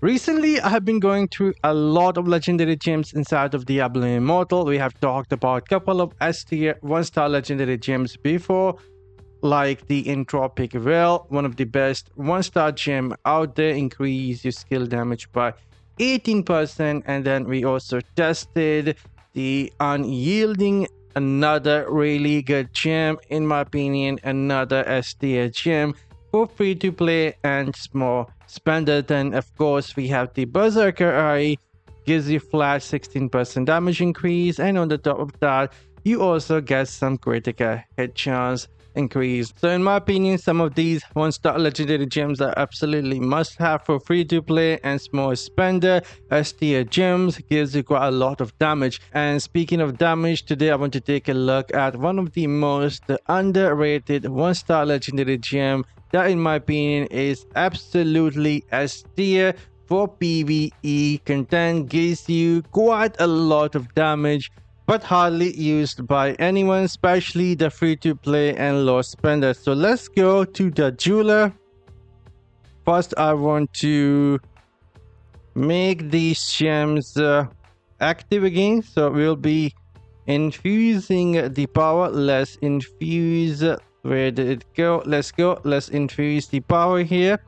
Recently, I have been going through a lot of legendary gems inside of Diablo Immortal. We have talked about a couple of S tier 1-star legendary gems before, like the Entropic Veil, one of the best 1-star gem out there, increase your skill damage by 18%. And then we also tested the Unyielding, another really good gem, in my opinion, another S tier gem for free to play and small spender. Then of course we have the Berserker eye, gives you flat 16% damage increase, and on the top of that you also get some critical hit chance increase. So in my opinion, some of these 1-star legendary gems are absolutely must have for free to play and small spender. S tier gems gives you quite a lot of damage. And speaking of damage, today I want to take a look at one of the most underrated 1-star legendary gem that in my opinion is absolutely S tier for PvE content, gives you quite a lot of damage but hardly used by anyone, especially the free-to-play and low spenders. So let's go to the jeweler. First, I want to make these gems active again. So we'll be infusing the power. Let's infuse. Where did it go? Let's go. Let's infuse the power here.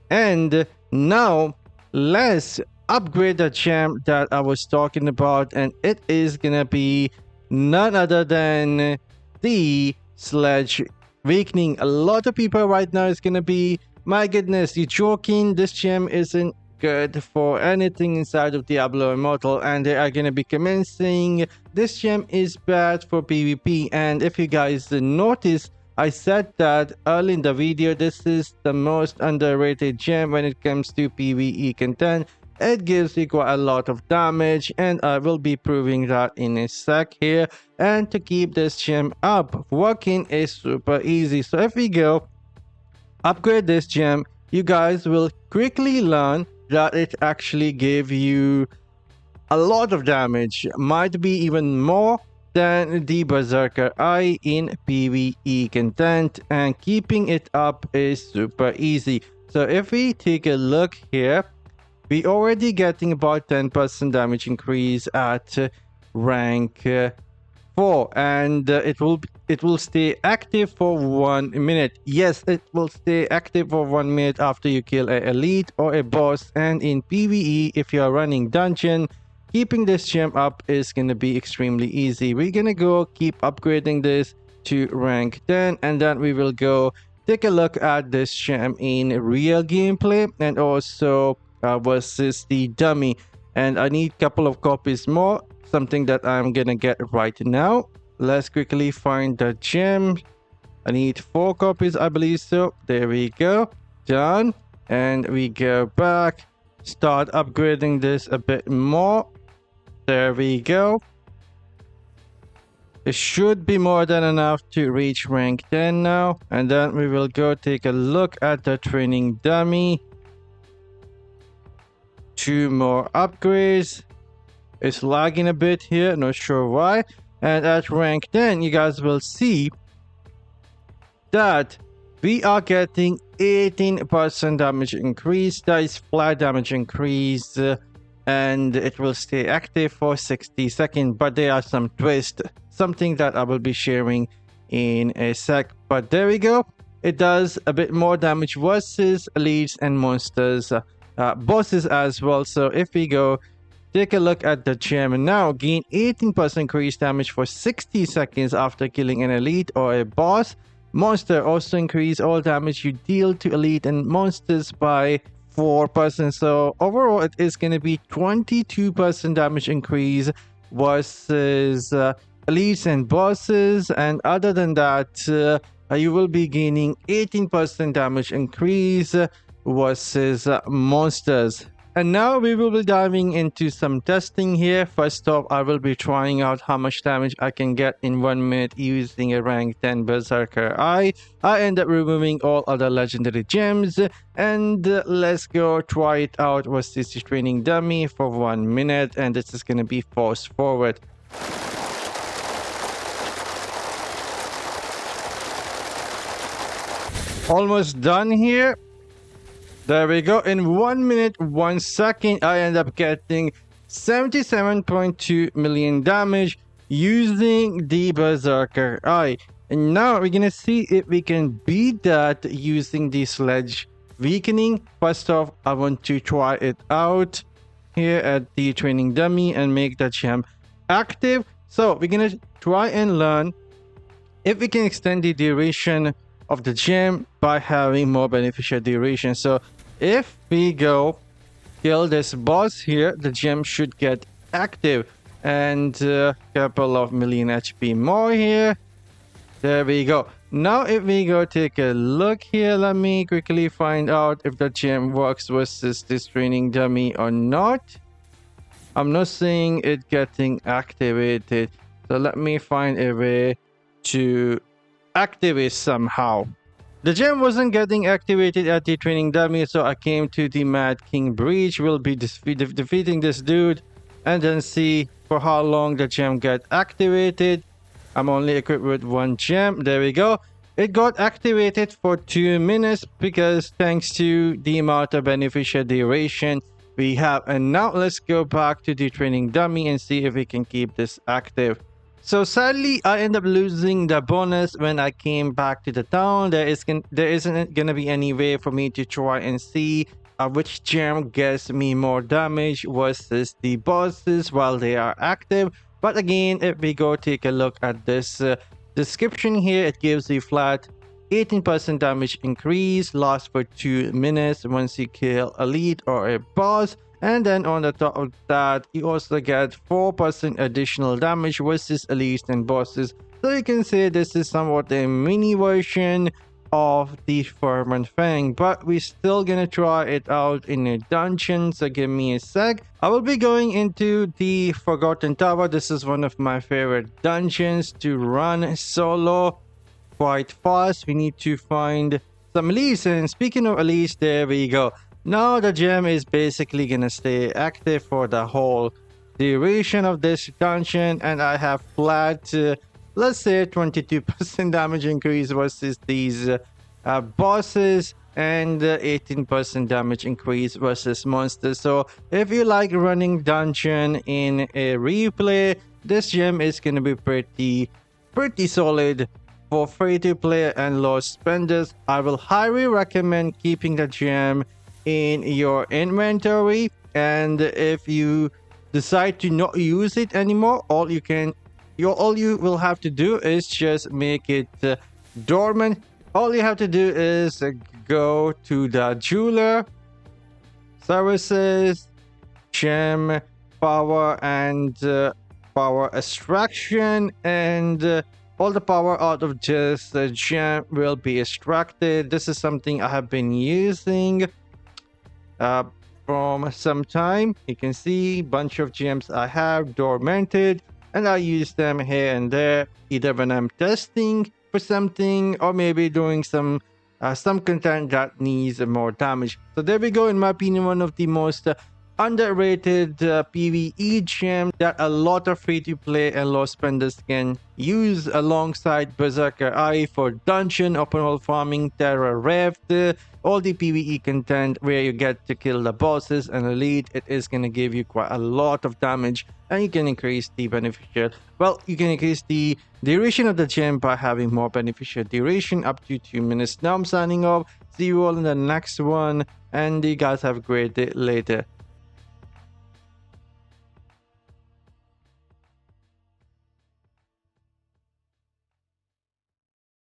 And now let's upgrade the gem that I was talking about, and it is gonna be none other than the Sledge Weakening. A lot of people right now is gonna be, my goodness, you joking? This gem isn't good for anything inside of Diablo Immortal, and they are gonna be commencing this gem is bad for PvP. And if you guys notice, I said that early in the video, this is the most underrated gem when it comes to PvE content. It gives you quite a lot of damage, and I will be proving that in a sec here. And to keep this gem up working is super easy. So if we go upgrade this gem, you guys will quickly learn that it actually gave you a lot of damage, might be even more than the Berserker eye in PvE content, and keeping it up is super easy. So if we take a look here, we already getting about 10% damage increase at rank 4, and it will stay active for 1 minute. Yes, it will stay active for 1 minute after you kill a elite or a boss. And in PvE, if you are running dungeon, keeping this gem up is gonna be extremely easy. We're gonna go keep upgrading this to rank 10, and then we will go take a look at this gem in real gameplay and also versus the dummy. And I need a couple of copies more, something that I'm gonna get right now. Let's quickly find the gem. I need 4 copies, I believe so. There we go, done. And we go back, start upgrading this a bit more. There we go. It should be more than enough to reach rank 10 now. And then we will go take a look at the training dummy. 2 more upgrades. It's lagging a bit here, not sure why. And at rank 10, you guys will see that we are getting 18% damage increase. That is flat damage increase, and it will stay active for 60 seconds. But there are some twists, something that I will be sharing in a sec. But there we go. It does a bit more damage versus elites and monsters. Bosses as well. So if we go take a look at the gem now, gain 18% increased damage for 60 seconds after killing an elite or a boss. Monster also increase all damage you deal to elite and monsters by 4%. So overall it is going to be 22% damage increase versus elites and bosses. And other than that, you will be gaining 18% damage increase versus monsters. And now we will be diving into some testing here. First off, I will be trying out how much damage I can get in 1 minute using a rank 10 Berserker eye. I end up removing all other legendary gems, and let's go try it out versus the training dummy for 1 minute, and this is going to be force forward. Almost done here. There we go. In 1 minute, 1 second, I end up getting 77.2 million damage using the Berserker Eye. And now we're gonna see if we can beat that using the Sledge Weakening. First off, I want to try it out here at the training dummy and make that gem active. So we're gonna try and learn if we can extend the duration of the gem by having more beneficial duration. So if we go kill this boss here, the gem should get active, and a couple of million HP more here. There we go. Now if we go take a look here, let me quickly find out if the gem works versus this training dummy or not. I'm not seeing it getting activated, so let me find a way to activate somehow. The gem wasn't getting activated at the training dummy, so I came to the Mad King Breach. We'll be defeating this dude and then see for how long the gem get activated. I'm only equipped with 1 gem. There we go. It got activated for 2 minutes because thanks to the amount of beneficial duration we have. And now let's go back to the training dummy and see if we can keep this active. So sadly, I end up losing the bonus when I came back to the town. There isn't gonna be any way for me to try and see which gem gets me more damage versus the bosses while they are active. But again, if we go take a look at this description here, it gives the flat 18% damage increase, lasts for 2 minutes once you kill a lead or a boss. And then on the top of that, you also get 4% additional damage versus elites and bosses. So you can say this is somewhat a mini version of the Ferment Fang, but we're still gonna try it out in a dungeon, so give me a sec. I will be going into the Forgotten Tower. This is one of my favorite dungeons to run solo quite fast. We need to find some elites, and speaking of elites, there we go. Now the gem is basically gonna stay active for the whole duration of this dungeon, and I have flat let's say 22% damage increase versus these bosses, and 18% damage increase versus monsters. So if you like running dungeon in a replay, this gem is gonna be pretty solid for free to play and low spenders. I will highly recommend keeping the gem in your inventory, and if you decide to not use it anymore, all you will have to do is just make it dormant. All you have to do is go to the jeweler, services, gem, power, and power extraction, and all the power out of just the gem will be extracted. This is something I have been using from some time. You can see a bunch of gems I have dormanted, and I use them here and there, either when I'm testing for something or maybe doing some content that needs more damage. So there we go. In my opinion, one of the most underrated PVE gem that a lot of free-to-play and low spenders can use alongside Berserker Eye for dungeon, open world farming, Terra Rift, all the PVE content where you get to kill the bosses and elite. It is going to give you quite a lot of damage, and you can increase the beneficial. Well, you can increase the duration of the gem by having more beneficial duration up to 2 minutes. Now I'm signing off. See you all in the next one, and you guys have a great day later.